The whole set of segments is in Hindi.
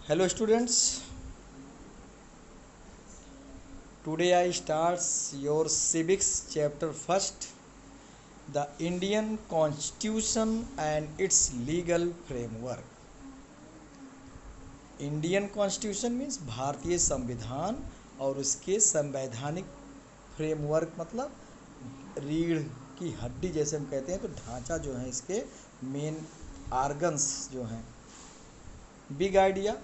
Hello students, today I starts your civics chapter first, the Indian Constitution and its legal framework. Indian constitution means भारतीय संविधान और उसके संवैधानिक फ्रेमवर्क मतलब रीढ़ की हड्डी जैसे हम कहते हैं, तो ढांचा जो है इसके मेन आर्गन्स जो हैं। Big idea,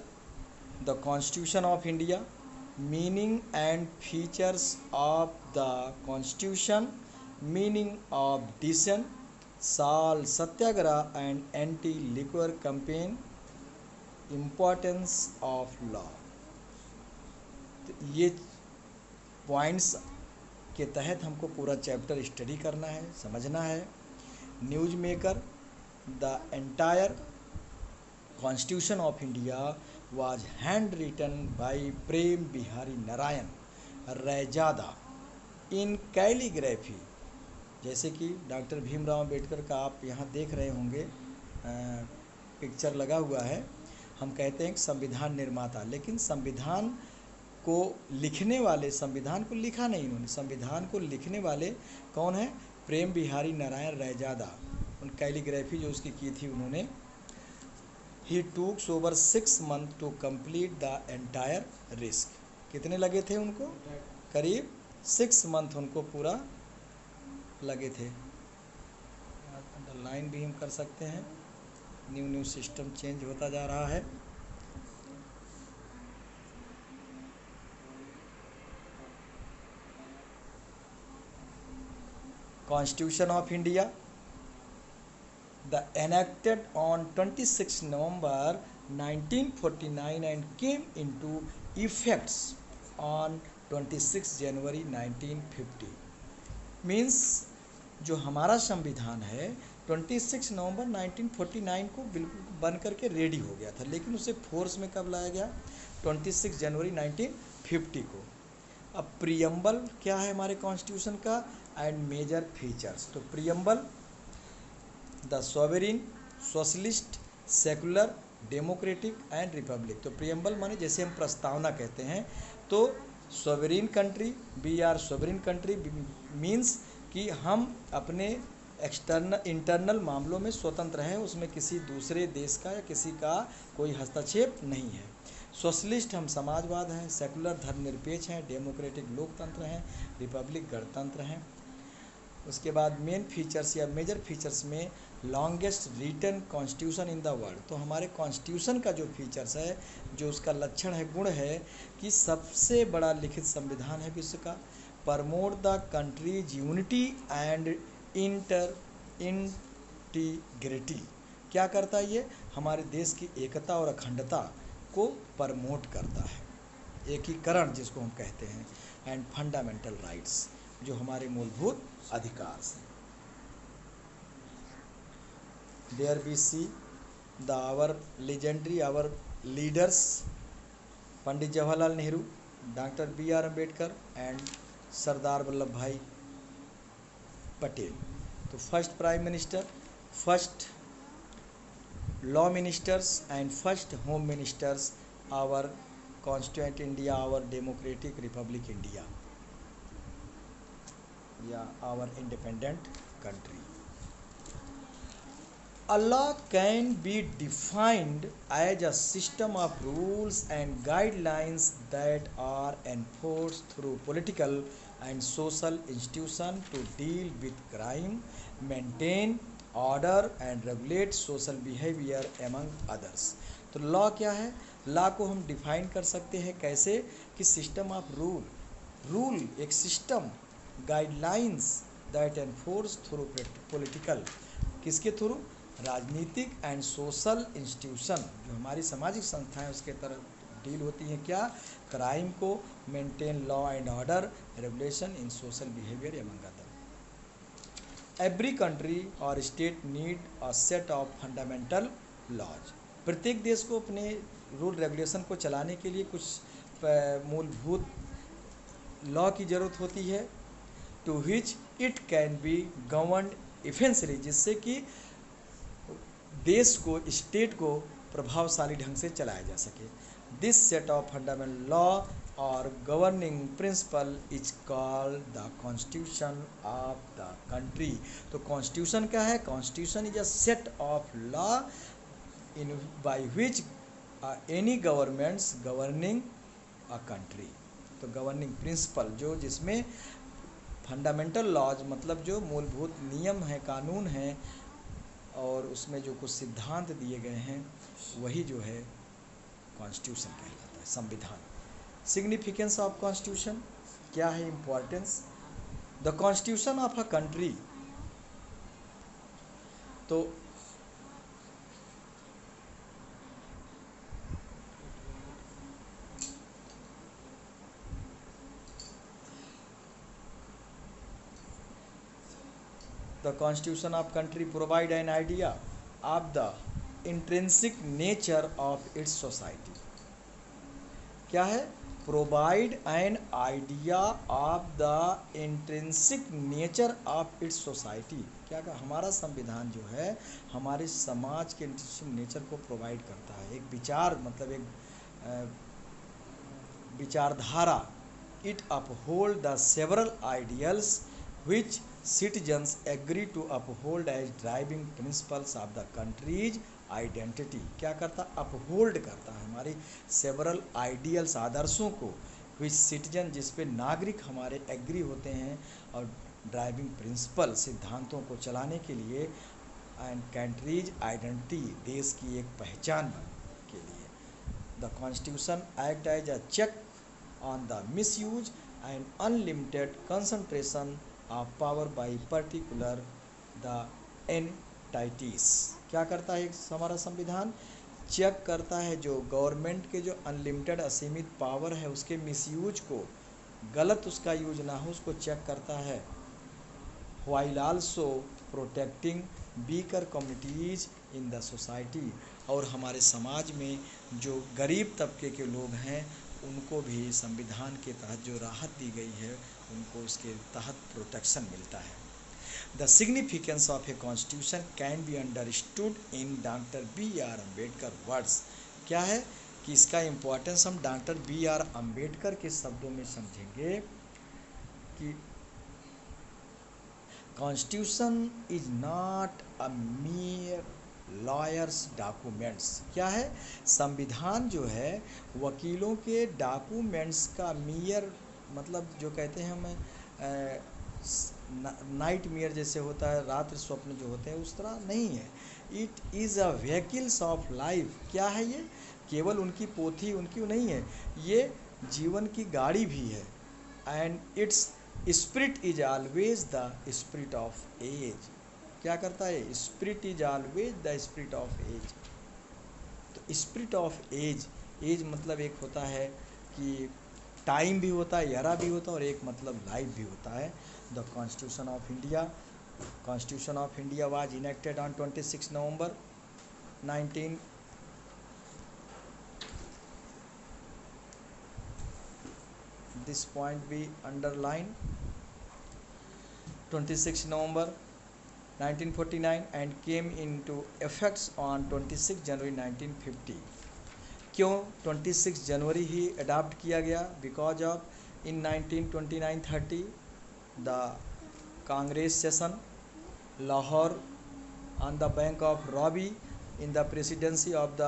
the constitution of India, meaning and features of the constitution, meaning of dissent, salt satyagraha and anti-liquor campaign, importance of law। तो ये पॉइंट्स के तहत हमको पूरा चैप्टर स्टडी करना है, समझना है। News maker, the entire Constitution of India was handwritten by Prem Behari Narayan Raizada in calligraphy. जैसे कि डॉक्टर भीमराव अंबेडकर का आप यहाँ देख रहे होंगे पिक्चर लगा हुआ है। हम कहते हैं कि संविधान निर्माता, लेकिन संविधान को लिखने वाले, संविधान को लिखा नहीं इन्होंने, संविधान को लिखने वाले कौन है? प्रेम बिहारी नारायण रैजादा। उन कैलीग्राफी जो उसकी की थी उन्होंने। He took over 6 months to complete the entire risk। कितने लगे थे उनको? करीब 6 मंथ उनको पूरा लगे थे। अंडरलाइन भी हम कर सकते हैं। न्यू सिस्टम चेंज होता जा रहा है। Constitution of India the enacted on 26 November 1949 and came into effects on 26 January 1950। Means जो हमारा संविधान है 26 नवंबर 1949 को बिल्कुल बन करके रेडी हो गया था, लेकिन उसे फोर्स में कब लाया गया? 26 जनवरी 1950 को। अब प्रियम्बल क्या है हमारे कॉन्स्टिट्यूशन का एंड मेजर फीचर्स। तो preamble, the sovereign, socialist, secular, democratic and republic. तो प्रियम्बल माने जैसे हम प्रस्तावना कहते हैं, तो sovereign country, we are sovereign country means कि हम अपने इंटरनल मामलों में स्वतंत्र हैं, उसमें किसी दूसरे देश का या किसी का कोई हस्तक्षेप नहीं है। सोशलिस्ट हम समाजवाद हैं, सेकुलर धर्मनिरपेक्ष हैं, डेमोक्रेटिक लोकतंत्र हैं, रिपब्लिक गणतंत्र हैं। उसके बाद मेन फीचर्स या मेजर फीचर्स में longest written constitution in the world. तो हमारे कॉन्स्टिट्यूशन का जो फीचर्स है, जो उसका लक्षण है, गुण है कि सबसे बड़ा लिखित संविधान है विश्व का। Promote the countries unity and integrity. क्या करता है ये? हमारे देश की एकता और अखंडता को प्रमोट करता है, एकीकरण जिसको हम कहते हैं। एंड फंडामेंटल राइट्स, जो हमारे मूलभूत अधिकार हैं। There we see the our legendary our leaders Pandit Jawaharlal Nehru, doctor B R Ambedkar and Sardar Vallabhbhai Patel. तो first prime minister, first law ministers and first home ministers our constituent India, our democratic republic India या our independent country। A law can be defined as a system of rules and guidelines that are enforced through political and social institutions to deal with crime, maintain order and regulate social behavior among others। तो लॉ क्या है? लॉ को हम डिफाइन कर सकते हैं कैसे कि सिस्टम ऑफ रूल एक system, guidelines that enforce through political, किसके थ्रू? राजनीतिक एंड सोशल इंस्टीट्यूशन, जो हमारी सामाजिक संस्थाएं उसके तरफ डील होती हैं। क्या? क्राइम को, maintain law and order, regulation in social behaviour among other. Every country और state need a set of fundamental laws. प्रत्येक देश को अपने रूल रेगुलेशन को चलाने के लिए कुछ मूलभूत लॉ की ज़रूरत होती है। To which it can be governed efficiently, जिससे कि देश को, स्टेट को प्रभावशाली ढंग से चलाया जा सके। This set of fundamental law और governing principle is called the constitution of the country. तो कॉन्स्टिट्यूशन क्या है? Constitution is a set of law in by which any governments governing a country. तो गवर्निंग प्रिंसिपल जो जिसमें फंडामेंटल लॉज मतलब जो मूलभूत नियम हैं, कानून हैं, और उसमें जो कुछ सिद्धांत दिए गए हैं वही जो है कॉन्स्टिट्यूशन कहलाता है, संविधान। सिग्निफिकेंस ऑफ कॉन्स्टिट्यूशन क्या है? Importance. The constitution of a country, तो the constitution of country provide an idea of the intrinsic nature of its society। क्या है? Provide an idea of the intrinsic nature of its society. क्या का हमारा संविधान जो है हमारे समाज के इंट्रिंसिक नेचर को प्रोवाइड करता है। एक विचार मतलब एक विचारधारा। It uphold the several ideals which citizens agree to uphold as driving principles of the country's identity। क्या करता? अपहोल्ड करता है हमारी सेवरल आइडियल्स, आदर्शों को, which citizen जिस पे नागरिक हमारे एग्री होते हैं, और ड्राइविंग प्रिंसिपल सिद्धांतों को चलाने के लिए, एंड कंट्रीज आइडेंटिटी देश की एक पहचान के लिए। The constitution act as a check on the misuse and unlimited concentration of power by particular the entities. क्या करता है हमारा संविधान? चेक करता है जो गवर्नमेंट के जो अनलिमिटेड असीमित पावर है उसके मिसयूज को, गलत उसका यूज ना हो उसको चेक करता है। while also protecting weaker communities in the society। और हमारे समाज में जो गरीब तबके के लोग हैं उनको भी संविधान के तहत जो राहत दी गई है उनको उसके तहत प्रोटेक्शन मिलता है। The significance of a constitution can be understood in doctor B.R. Ambedkar words. क्या है कि इसका इम्पोर्टेंस हम डॉक्टर B.R. अम्बेडकर के शब्दों में समझेंगे कि constitution is not a mere lawyers documents. क्या है? संविधान जो है वकीलों के डॉक्यूमेंट्स का मेयर मतलब जो कहते हैं हम नाइट मेयर जैसे होता है, रात्रि स्वप्न जो होते हैं उस तरह नहीं है। It is a vehicles of life. क्या है ये? केवल उनकी पोथी उनकी नहीं है, ये जीवन की गाड़ी भी है। And its spirit is always the spirit of age. क्या करता है? Spirit is always the spirit of age. तो स्पिरिट ऑफ एज, एज मतलब एक होता है कि टाइम भी होता है, एरा भी होता है, और एक मतलब लाइफ भी होता है। The constitution of India, constitution of India was enacted on 26 November 19 this point be underlined 26 November 1949 and came into effects on 26 January 1950। क्यों 26 जनवरी ही अडॉप्ट किया गया? Because of in 1929-30 the Congress session Lahore on the bank of Ravi in the presidency of the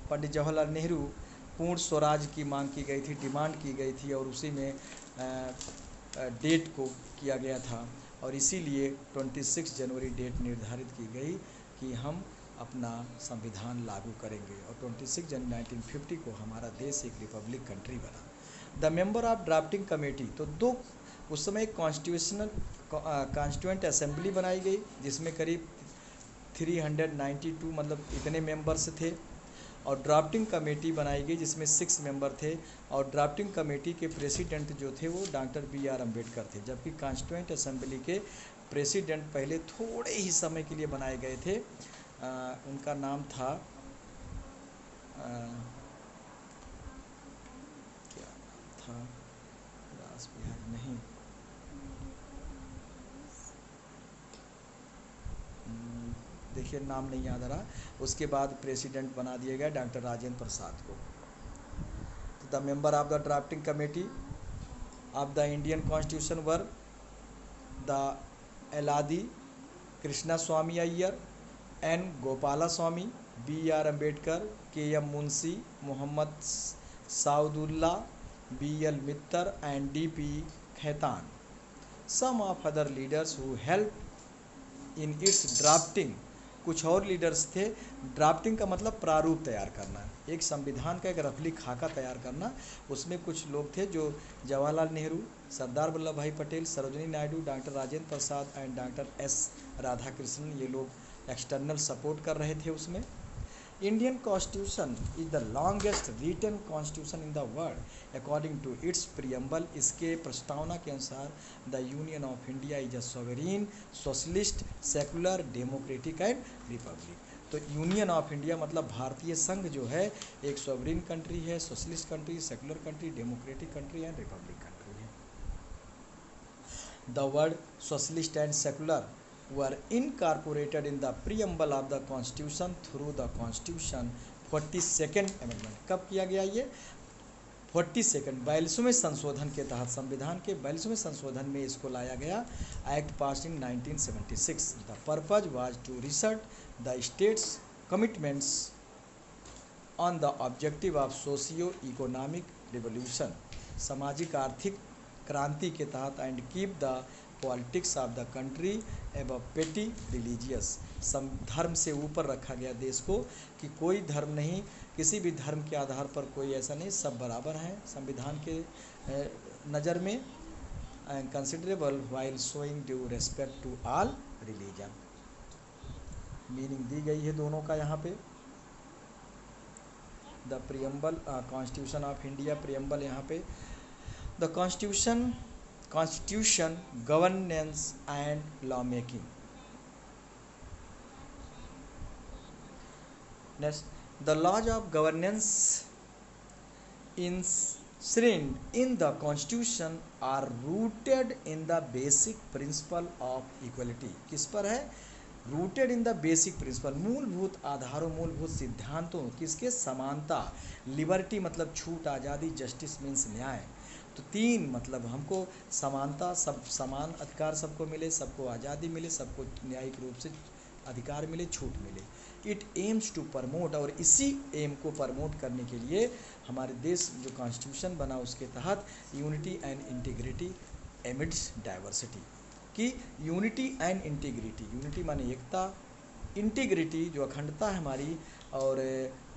Pandit Jawaharlal Nehru Purna Swaraj की मांग की गई थी, डिमांड की गई थी, और उसी में डेट को किया गया था, और इसीलिए 26 जनवरी डेट निर्धारित की गई कि हम अपना संविधान लागू करेंगे, और 26 जनवरी 1950 को हमारा देश एक रिपब्लिक कंट्री बना। The member of drafting committee, तो दो उस समय एक कॉन्स्टिट्यूएंट असेंबली बनाई गई जिसमें करीब 392 मतलब इतने मेंबर्स थे, और ड्राफ्टिंग कमेटी बनाई गई जिसमें 6 मेंबर थे, और ड्राफ्टिंग कमेटी के प्रेसिडेंट जो थे वो डॉक्टर B.R. अम्बेडकर थे, जबकि कॉन्स्टिट्यूएंट असेंबली के प्रेसिडेंट पहले थोड़े ही समय के लिए बनाए गए थे। उनका नाम था क्या नाम था? रास बिहारी नहीं, देखिए नाम नहीं याद आ रहा, उसके बाद प्रेसिडेंट बना दिया गया डॉक्टर राजेंद्र प्रसाद को। The member of the drafting committee of the Indian constitution were the Alladi Krishna Swami Ayyar, N Gopala Swami, B R Ambedkar, K M Munshi, Mohammad Saadulla, B L Mitter and D P Khaitan. Some of other leaders who help in its drafting, कुछ और लीडर्स थे। ड्राफ्टिंग का मतलब प्रारूप तैयार करना, एक संविधान का एक रफली खाका तैयार करना। उसमें कुछ लोग थे जो Jawaharlal Nehru, Sardar Vallabhbhai Patel, Sarojini Naidu, doctor Rajendra Prasad and doctor S Radhakrishnan, ये लोग एक्सटर्नल सपोर्ट कर रहे थे उसमें। Indian constitution is the longest written constitution in the world according to its preamble. इसके प्रस्तावना के अनुसार the union of India is a sovereign, socialist, secular, democratic and republic. तो यूनियन ऑफ इंडिया मतलब भारतीय संघ जो है एक सॉवरेन कंट्री है, socialist country, secular country, democratic country and Republic country है। The word socialist and secular were incorporated in the preamble of the constitution through the constitution 42nd amendment। कब किया गया ये? 42nd 42वें संशोधन के तहत, संविधान के 42वें संशोधन में इसको लाया गया। Act pass in 1976। The purpose was to reassert the state's commitments on the objective of socio economic revolution, सामाजिक आर्थिक क्रांति के तहत, and keep the politics of the country एवं पेटी रिलीजियस, धर्म से ऊपर रखा गया देश को कि कोई धर्म नहीं, किसी भी धर्म के आधार पर कोई ऐसा नहीं, सब बराबर हैं संविधान के नज़र में। And considerable while showing due respect to all religion, meaning दी गई है दोनों का यहाँ पे। The preamble constitution of India, preamble यहाँ पे the Constitution, governance and law making. Next, the laws of governance enshrined in the Constitution are rooted in the basic principle of equality। किस पर है? Rooted in the basic principle, मूलभूत आधारों, मूलभूत सिद्धांतों, किसके? समानता, लिबर्टी मतलब छूट, आज़ादी, जस्टिस मीन्स न्याय। तो तीन मतलब हमको समानता, सब समान अधिकार सबको मिले, सबको आज़ादी मिले, सबको न्यायिक रूप से अधिकार मिले, छूट मिले। इट एम्स टू प्रमोट, और इसी एम को प्रमोट करने के लिए हमारे देश जो कॉन्स्टिट्यूशन बना उसके तहत unity and integrity amidst diversity, कि यूनिटी एंड इंटीग्रिटी, यूनिटी माने एकता, इंटीग्रिटी जो अखंडता है हमारी, और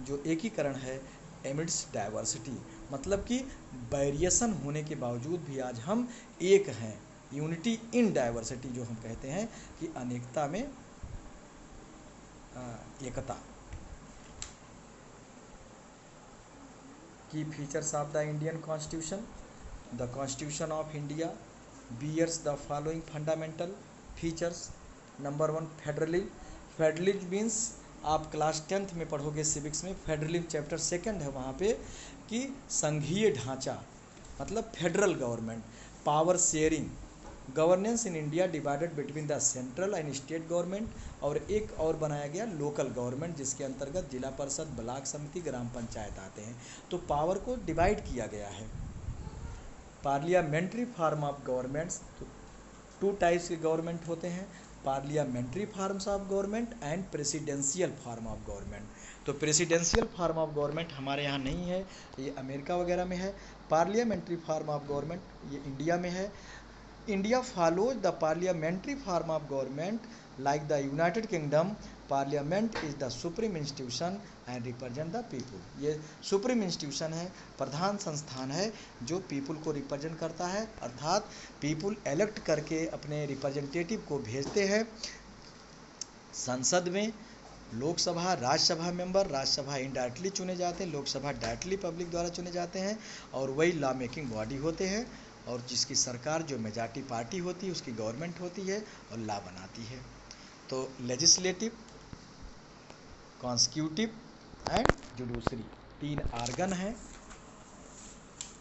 जो एकीकरण है एमिड्स डाइवर्सिटी, मतलब कि वेरिएशन होने के बावजूद भी आज हम एक हैं। यूनिटी इन डाइवर्सिटी जो हम कहते हैं कि अनेकता में एकता। की features of the Indian constitution, the constitution of India bears the following fundamental features। Number 1 federalism. Federalism means आप क्लास 10th में पढ़ोगे सिविक्स में, फेडरलिज्म चैप्टर 2 है वहाँ पे, कि संघीय ढांचा मतलब federal government, power sharing, governance in India divided between the central and state government, और एक और बनाया गया लोकल गवर्नमेंट जिसके अंतर्गत जिला परिषद, ब्लॉक समिति, ग्राम पंचायत आते हैं। तो पावर को डिवाइड किया गया है। पार्लियामेंट्री फॉर्म ऑफ गवर्नमेंट्स, तो 2 टाइप्स के गवर्नमेंट होते हैं, parliamentary forms of government and presidential form of government. तो प्रेसिडेंशियल फॉर्म ऑफ गवर्नमेंट हमारे यहाँ नहीं है, ये अमेरिका वगैरह में है। पार्लियामेंट्री फॉर्म ऑफ गवर्नमेंट ये इंडिया में है। India follows the parliamentary form of government like the United kingdom. Parliament is the supreme institution and represent the people. ये सुप्रीम इंस्टीट्यूशन है, प्रधान संस्थान है जो पीपुल को रिप्रेजेंट करता है, अर्थात पीपुल इलेक्ट करके अपने रिप्रेजेंटेटिव को भेजते हैं संसद में। लोकसभा, राज्यसभा मेंबर, राज्यसभा इनडायरेक्टली चुने जाते हैं, लोकसभा डायरेक्टली पब्लिक द्वारा चुने जाते हैं, और वही लॉ मेकिंग बॉडी होते हैं, और जिसकी सरकार जो मेजॉरिटी पार्टी होती है उसकी गवर्नमेंट होती है और लॉ बनाती है। तो legislative, constitutive and judiciary 3 organ हैं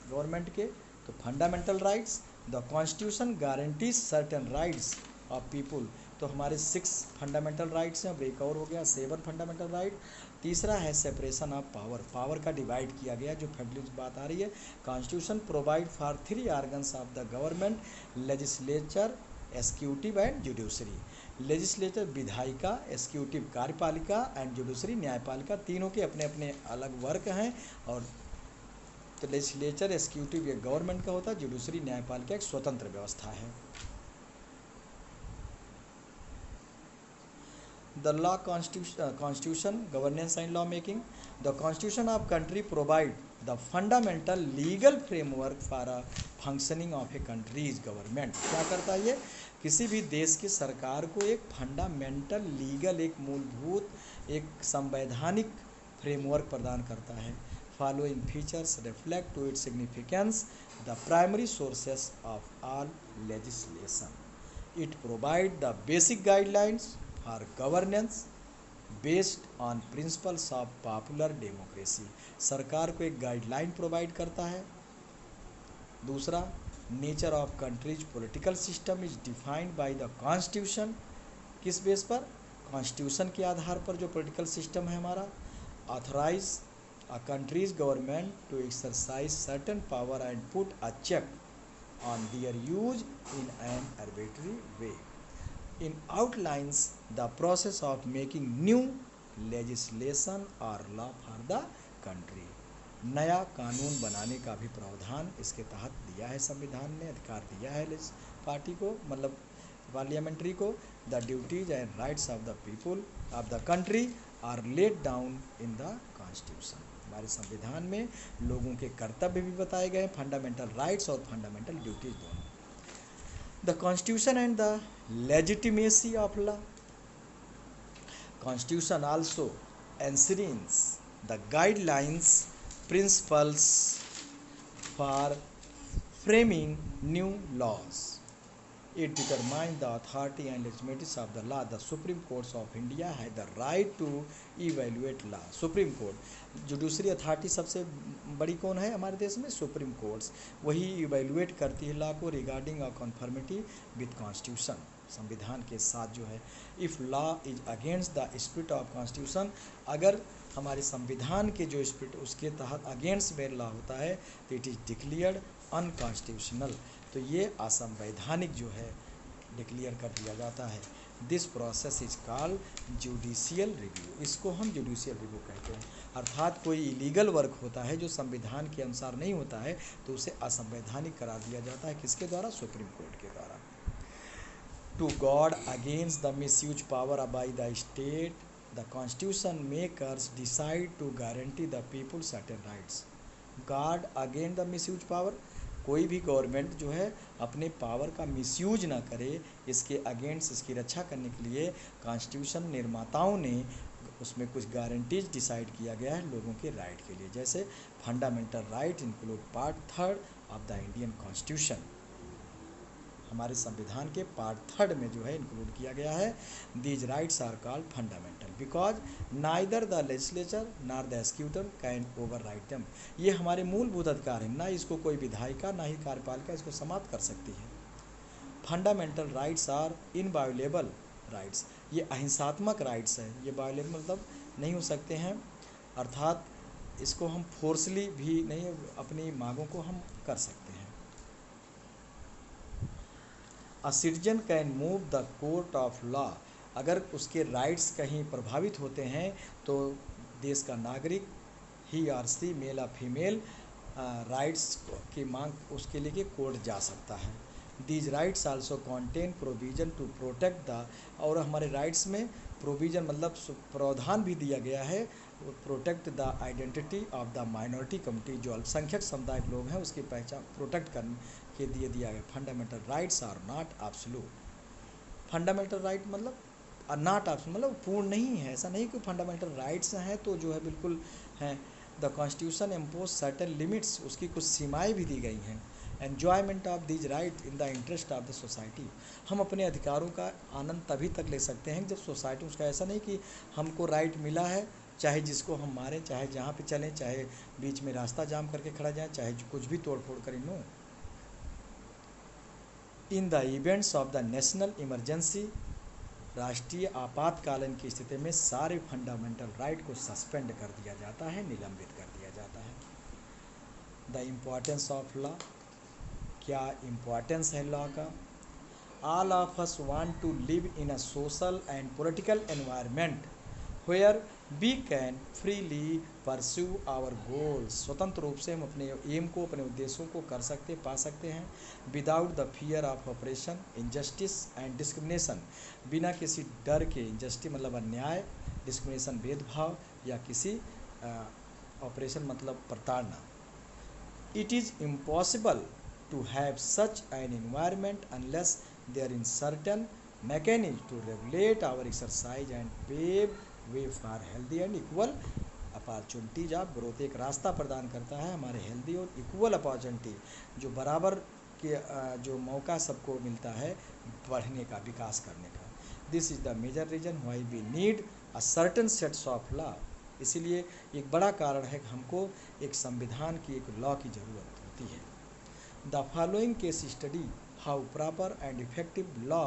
गवर्नमेंट के। तो fundamental rights, the constitution guarantees certain rights of people तो हमारे 6 फंडामेंटल राइट्स हैं, अब एक और हो गया 7 फंडामेंटल राइट। तीसरा है सेपरेशन ऑफ पावर, पावर का डिवाइड किया गया, जो फेडरलिज्म बात आ रही है। Constitution provide for 3 organs of the government, legislature, executive and judiciary. Legislature विधायिका, एग्जीक्यूटिव कार्यपालिका एंड जुडिशरी न्यायपालिका, तीनों के अपने अपने अलग वर्क हैं। और तो लेजिस्लेचर एग्जीक्यूटिव ये गवर्नमेंट का होता है, जुडिशरी न्यायपालिका एक स्वतंत्र व्यवस्था है। The law constitution governance and law making. The constitution of country provide the fundamental legal framework for a functioning of a country's government. क्या करता है ये? किसी भी देश की सरकार को एक फंडामेंटल लीगल, एक मूलभूत, एक संवैधानिक फ्रेमवर्क प्रदान करता है। Following features reflect to its significance the primary sources of all legislation. It provide the basic guidelines for governance based on principles of popular democracy. सरकार को एक गाइडलाइन प्रोवाइड करता है। दूसरा, nature of country's political system is defined by the constitution. किस बेस पर? कॉन्स्टिट्यूशन के आधार पर जो पॉलिटिकल सिस्टम है हमारा। Authorise a country's government to exercise certain power and put a check on their use in an arbitrary way. It outlines the process of making new legislation or law for the country. नया कानून बनाने का भी प्रावधान इसके तहत दिया है, संविधान ने अधिकार दिया है पार्टी को, मतलब पार्लियामेंट्री को। The duties and rights of the people of the country are laid down in the constitution. हमारे संविधान में लोगों के कर्तव्य भी बताए गए, फंडामेंटल राइट्स और फंडामेंटल ड्यूटीज दोनों। The constitution and the legitimacy of law. Constitution also ensures the guidelines principles for framing new laws. It determines the authority and legitimacy of the law. The Supreme Courts of India has the right to evaluate law. Supreme Court, judiciary authority सबसे बड़ी कौन है हमारे देश में? Supreme courts. वही इवेलुएट करती है लॉ को रिगार्डिंग अ कॉन्फर्मिटी विद कॉन्स्टिट्यूशन, संविधान के साथ जो है। If law is against the spirit of constitution, अगर हमारे संविधान के जो स्पिरिट उसके तहत अगेंस्ट में लॉ होता है तो इट इज़ डिक्लेयर्ड अनकॉन्स्टिट्यूशनल, तो ये असंवैधानिक जो है डिक्लेयर कर दिया जाता है। This process is called judicial review. इसको हम जुडिशियल रिव्यू कहते हैं। अर्थात कोई इलीगल वर्क होता है जो संविधान के अनुसार नहीं होता है तो उसे असंवैधानिक करार दिया जाता है। किसके द्वारा? सुप्रीम कोर्ट के द्वारा। To guard against the misuse power by the state, the constitution makers decide to guarantee the people certain rights. Guard against the misuse power, कोई भी गवर्नमेंट जो है अपने पावर का मिसयूज ना करे, इसके अगेंस्ट, इसकी रक्षा करने के लिए कॉन्स्टिट्यूशन निर्माताओं ने उसमें कुछ गारंटीज डिसाइड किया गया है लोगों के राइट के लिए। जैसे fundamental right include part 3 of the Indian constitution, हमारे संविधान के पार्ट 3 में जो है इंक्लूड किया गया है। These rights are called fundamental because neither the legislature nor the executive can override them. ये हमारे मूलभूत अधिकार हैं, ना इसको कोई विधायिका ना ही कार्यपालिका इसको समाप्त कर सकती है। Fundamental rights are inviolable rights, ये अहिंसात्मक राइट्स हैं, ये वायोलेबल मतलब नहीं हो सकते हैं, अर्थात इसको हम फोर्सली भी नहीं अपनी मांगों को हम कर सकते हैं। A citizen can move the court of law, अगर उसके राइट्स कहीं प्रभावित होते हैं तो देश का नागरिक ही और सी, मेल और फीमेल, राइट्स की मांग उसके लिए कोर्ट जा सकता है। These rights also contain provision to protect the, और हमारे राइट्स में प्रोविजन मतलब प्रावधान भी दिया गया है, protect the identity of the minority community, जो अल्पसंख्यक समुदाय के लोग हैं उसकी पहचान प्रोटेक्ट करने के लिए दिया गया। Fundamental rights are not absolute. Fundamental right मतलब नॉट एब्सोल्यूट मतलब पूर्ण नहीं है, ऐसा नहीं कि फंडामेंटल राइट्स हैं तो जो है बिल्कुल हैं। The constitution impose certain limits, उसकी कुछ सीमाएँ भी दी गई हैं। Enjoyment of these right in the interest of the society, हम अपने अधिकारों का आनंद तभी तक ले सकते हैं जब सोसाइटी, उसका ऐसा नहीं कि हमको राइट मिला है चाहे जिसको हम मारें, चाहे जहाँ पे चलें, चाहे बीच में रास्ता जाम करके खड़ा जाए, चाहे कुछ भी तोड़ फोड़ करें। No, in the events of the national emergency राष्ट्रीय आपातकालीन की स्थिति में सारे फंडामेंटल राइट को सस्पेंड कर दिया जाता है, निलंबित कर दिया जाता है। द इम्पोर्टेंस ऑफ लॉ, क्या इम्पोर्टेंस है लॉ का? All of us want to live in a social and political environment where we can freely pursue our goals. स्वतंत्र रूप से हम अपने एम को, अपने उद्देश्यों को कर सकते, पा सकते हैं, without the fear of operation, injustice and discrimination, बिना किसी डर के, इनजस्टिस मतलब अन्याय, डिस्क्रिमिनेशन भेदभाव, या किसी ऑपरेशन मतलब प्रताड़ना। It is impossible to have such an environment unless there is certain mechanism to regulate our exercise and pave way for healthy and equal opportunities of growth। एक रास्ता प्रदान करता है हमारे हेल्दी और इक्वल अपॉर्चुनिटी, जो बराबर के जो मौका सबको मिलता है बढ़ने का, विकास करने का। This is the major reason why we need a certain sets of law. इसीलिए एक बड़ा कारण है कि हमको एक संविधान की, एक लॉ की ज़रूरत होती है। The following case study how proper and effective law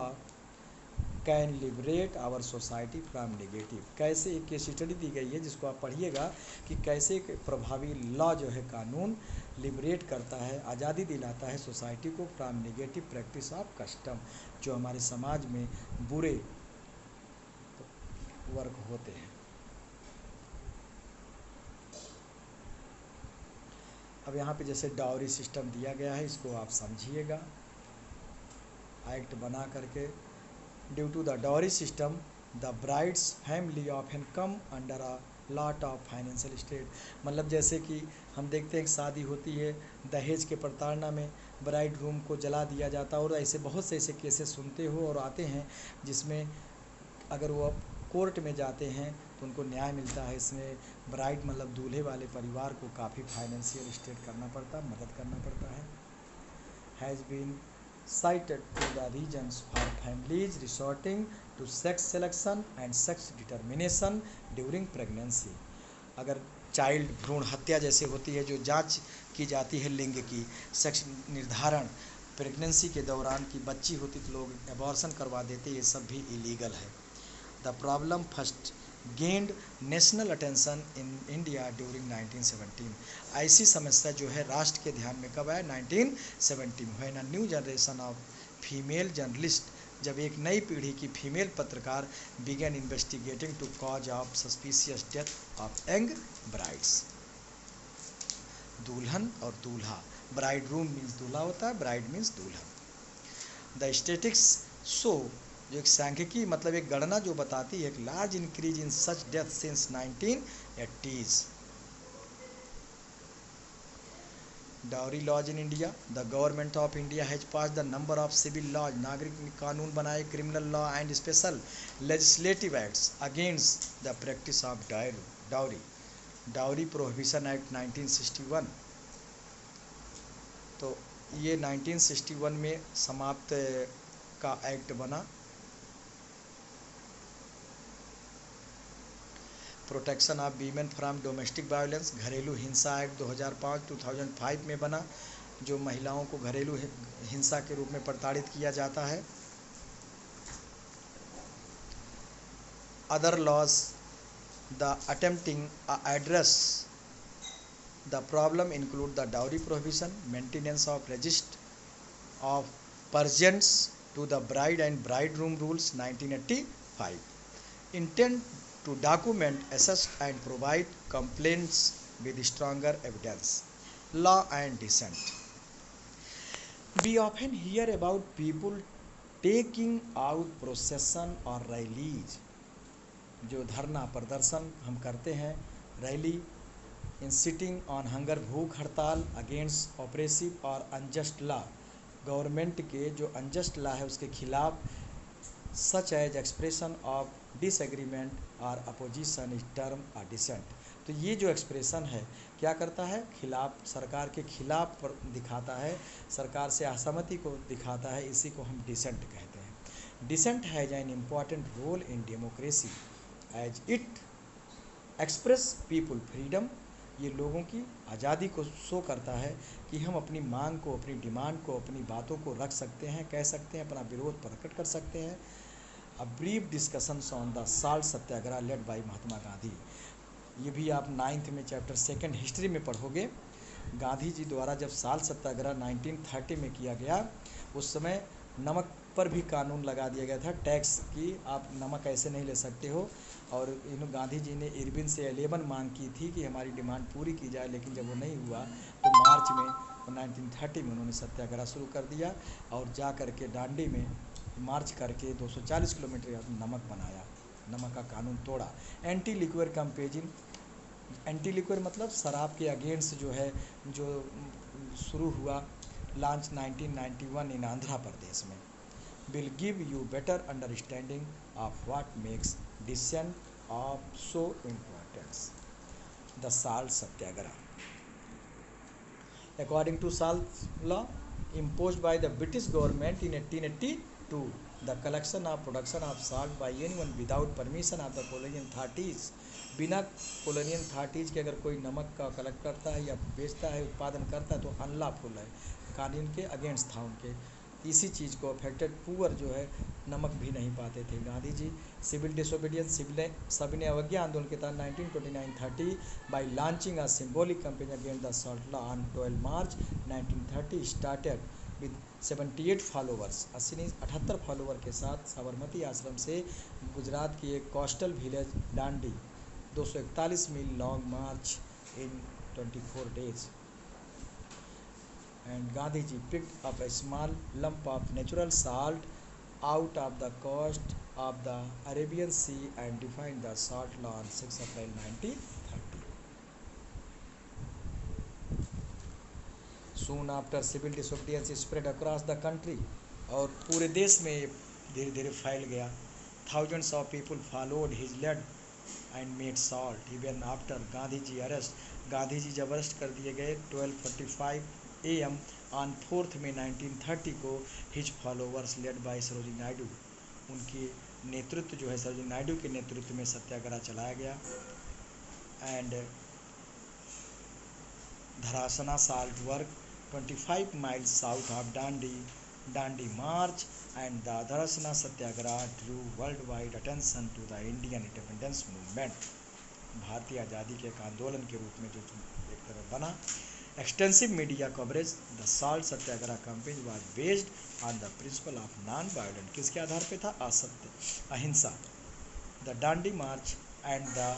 can liberate our society from negative. कैसे एक केस स्टडी दी गई है जिसको आप पढ़िएगा कि कैसे एक प्रभावी लॉ जो है, कानून लिबरेट करता है, आज़ादी दिलाता है सोसाइटी को from negative practice of custom, जो हमारे समाज में बुरे वर्क होते हैं। अब यहाँ पे जैसे डाउरी सिस्टम दिया गया है, इसको आप समझिएगा। एक्ट बना करके, due to the dowry system the bride's family often come under a lot of financial state. मतलब जैसे कि हम देखते हैं कि शादी होती है, दहेज के प्रताड़ना में ब्राइड रूम को जला दिया जाता है, और ऐसे बहुत से ऐसे केसेस सुनते हो और आते हैं जिसमें अगर वो कोर्ट में जाते हैं तो उनको न्याय मिलता है। इसमें ब्राइड मतलब दूल्हे वाले परिवार को काफ़ी फाइनेंशियल स्टेट करना पड़ता, मदद करना पड़ता है। Has been cited to the reasons for families resorting to sex selection and sex determination during pregnancy। अगर चाइल्ड भ्रूण हत्या जैसे होती है, जो जांच की जाती है लिंग की, सेक्स निर्धारण प्रेगनेंसी के दौरान की बच्ची होती तो लोग एबॉर्शन करवा देते, ये सब भी इलीगल है। The problem first gained national attention in India during 1917। ऐसी समस्या जो है राष्ट्र के ध्यान में कब आया? 1917 में। When a new generation of female journalist, जब एक नई पीढ़ी की फीमेल पत्रकार began investigating to cause of suspicious death of young brides. दुल्हन और दूल्हा, ब्राइड रूम मीन्स दूल्हा होता है, ब्राइड मीन्स दुल्हन। द स्टेटिक्स शो, जो एक सांख्यिकी मतलब एक गणना जो बताती है, एक large increase in such death since 1980s। Dowry laws in India, the government of India has pass the number of civil laws, नागरिक कानून बनाए, criminal law and special legislative acts against the practice of dowry. Dowry prohibition act 1961, तो ये 1961 में समाप्त का एक्ट बना। Protection of women from domestic violence, घरेलू हिंसा एक्ट 2005 में बना, जो महिलाओं को घरेलू हिंसा के रूप में प्रताड़ित किया जाता है। Other laws the attempting address the problem include the dowry prohibition, maintenance of register of presents to the bride and bridegroom rules 1985, intent to document, assess and provide complaints with stronger evidence, law and dissent। We often hear about people taking out procession or rallies, जो धरना प्रदर्शन हम करते हैं, rally, in sitting on hunger, भूख हड़ताल, अगेंस्ट ऑपरेसिव और अनजस्ट लॉ, गवर्नमेंट के जो अनजस्ट लॉ है उसके खिलाफ, such as expression of disagreement और अपोजिशन इज टर्म और डिसेंट। तो ये जो एक्सप्रेशन है क्या करता है? खिलाफ, सरकार के खिलाफ दिखाता है, सरकार से असहमति को दिखाता है, इसी को हम डिसेंट कहते हैं। Dissent has an important role in democracy as it express people freedom. ये लोगों की आज़ादी को शो करता है कि हम अपनी मांग को, अपनी डिमांड को, अपनी बातों को रख सकते हैं, कह सकते हैं, अपना विरोध प्रकट कर सकते हैं। A brief discussions on the salt Satyagraha led by Mahatma Gandhi. ये भी आप 9th में चैप्टर 2 हिस्ट्री में पढ़ोगे। गांधी जी द्वारा जब साल्ट सत्याग्रह 1930 में किया गया, उस समय नमक पर भी कानून लगा दिया गया था, टैक्स की आप नमक ऐसे नहीं ले सकते हो। और इन गांधी जी ने इरविन से 11 मांग की थी कि हमारी डिमांड पूरी की जाए, लेकिन जब वो नहीं हुआ तो मार्च में 1930 में उन्होंने सत्याग्रह शुरू कर दिया और जा कर के दांडी में मार्च करके 240 किलोमीटर नमक बनाया, नमक का कानून तोड़ा। Anti liquid campaigning, anti liquid मतलब शराब के अगेंस्ट जो है, जो शुरू हुआ, लॉन्च 1991 इन आंध्र प्रदेश में। Will give you better understanding of what makes decision of so importance. The salt Satyagraha according to salt law imposed by the British government in 1882, the collection of production of salt by anyone without permission of the colonial authorities, बिना कॉलोनियल अथॉरिटीज के अगर कोई नमक का कलेक्ट करता है या बेचता है, उत्पादन करता है तो अनलॉफुल है, कानून के अगेंस्ट था उनके। इसी चीज़ को अफेक्टेड पुअर जो है नमक भी नहीं पाते थे। गांधी जी सिविल डिसोबीडियंस, सविनय अवज्ञा आंदोलन के तहत 1929-30 by launching a symbolic campaign against the salt law on 12 March 1930 started with 78 followers, 78 follower के साथ साबरमती आश्रम से गुजरात की एक coastal village Dandi 241 mile long march in 24 days। And Gandhiji picked up a small lump of natural salt out of the coast of the Arabian Sea and defined the salt law on 6 April 1930. Soon after civil disobedience spread across the country, और पूरे देश में धीरे धीरे फैल गया। Thousands of people followed his lead and made salt even after Gandhiji arrest। Gandhi ji जब अरेस्ट कर दिए गए 12:45 AM ऑन 4 मई 1930 को, his followers led by Sarojini Naidu, उनकी नेतृत्व जो है सरोजिनी नायडू के नेतृत्व में सत्याग्रह चलाया गया। And Dharasana salt work 25 miles south of Dandi march and the Dharasana Satyagraha drew worldwide attention to the Indian independence movement. भारतीय आज़ादी के एक आंदोलन के रूप में जो एक तरह बना। Extensive media coverage the salt Satyagraha campaign was based on the principle of non violence, किसके आधार पे था? असत्य, अहिंसा। The Dandi march and the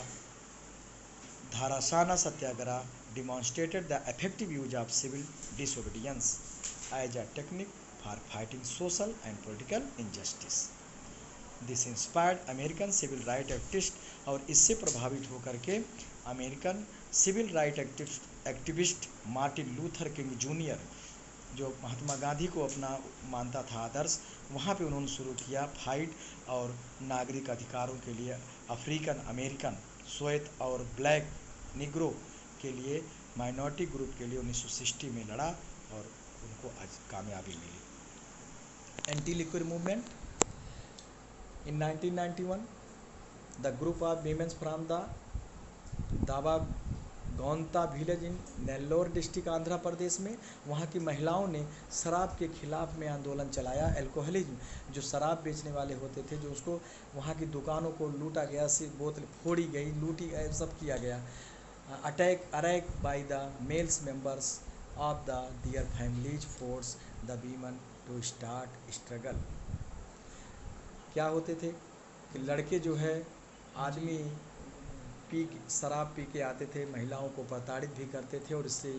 Dharasana Satyagraha demonstrated the effective use of civil disobedience as a technique for fighting social and political injustice. This inspired American civil rights activists, और इससे प्रभावित होकर के American civil right activist Martin Luther King junior, जो महात्मा गांधी को अपना मानता था आदर्श, वहाँ पे उन्होंने शुरू किया फाइट और नागरिक अधिकारों के लिए अफ्रीकन अमेरिकन, श्वेत और ब्लैक निग्रो के लिए, माइनॉरिटी ग्रुप के लिए 1960 में लड़ा और उनको आज कामयाबी मिली। Anti liquid movement in 1991 the group of womens from the Dubagunta village in Nellore district Andhra Pradesh में, वहाँ की महिलाओं ने शराब के खिलाफ में आंदोलन चलाया। एल्कोहलिज्म, जो शराब बेचने वाले होते थे, जो उसको वहाँ की दुकानों को लूटा गया, सिर्फ बोतल फोड़ी गई, लूटी गई, सब किया गया। Attack by the males members of the their families force the women to start struggle. क्या होते थे कि लड़के जो है आदमी शराब पी के आते थे, महिलाओं को प्रताड़ित भी करते थे और इससे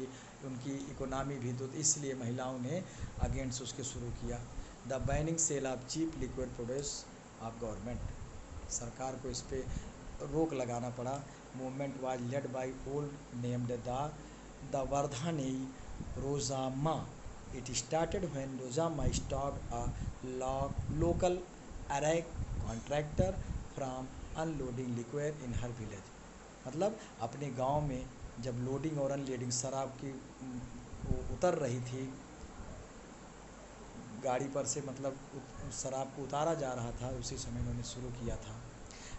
उनकी इकोनॉमी भी, तो इसलिए महिलाओं ने अगेंस्ट उसके शुरू किया। The banning sale of cheap liquid produce of government, सरकार को इस पर रोक लगाना पड़ा। Movement was led by old named the Vardhineni Rosamma. It started when Rosamma stopped a local arrack contractor from unloading liquid in her village. मतलब अपने गांव में जब लोडिंग और अनलोडिंग शराब की उतर रही थी गाड़ी पर से, मतलब शराब को उतारा जा रहा था, उसी समय उन्होंने शुरू किया था।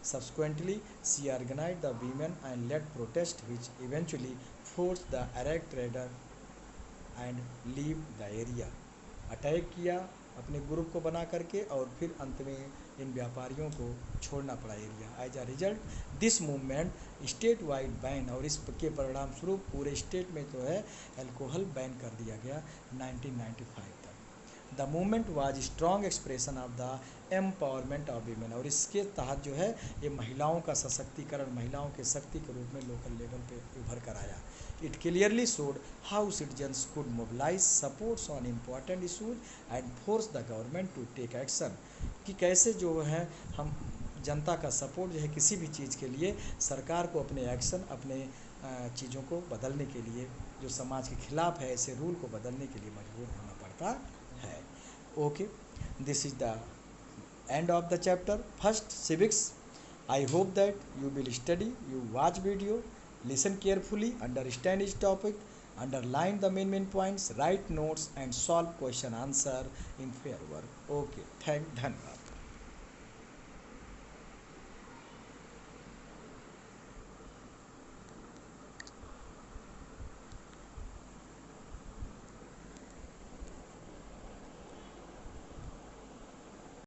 Subsequently, she organized the women and led protest which eventually forced the Iraq trader and leave the area. Attack किया अपने ग्रुप को बना करके, और फिर अंत में इन व्यापारियों को छोड़ना पड़ा area. As a result this movement state wide ban, और इसके परिणाम स्वरूप पूरे स्टेट में जो है अल्कोहल बैन कर दिया गया 1995 तक। The movement was strong expression of the empowerment of women, और इसके तहत जो है ये महिलाओं का सशक्तिकरण, महिलाओं के शक्ति के रूप में लोकल लेवल पे उभर कर आया। It clearly showed how citizens could mobilise supports on important issues and force the government to take action, कि कैसे जो है हम जनता का सपोर्ट जो है किसी भी चीज़ के लिए सरकार को अपने एक्शन, अपने चीज़ों को बदलने के लिए, जो समाज के खिलाफ है ऐसे रूल को बदलने के लिए मजबूर होना पड़ता है। Okay, this is the end of the chapter first, civics. I hope that you will study, you watch video, listen carefully, understand each topic, underline the main points, write notes and solve question answer in fair work. Okay, धन्यवाद।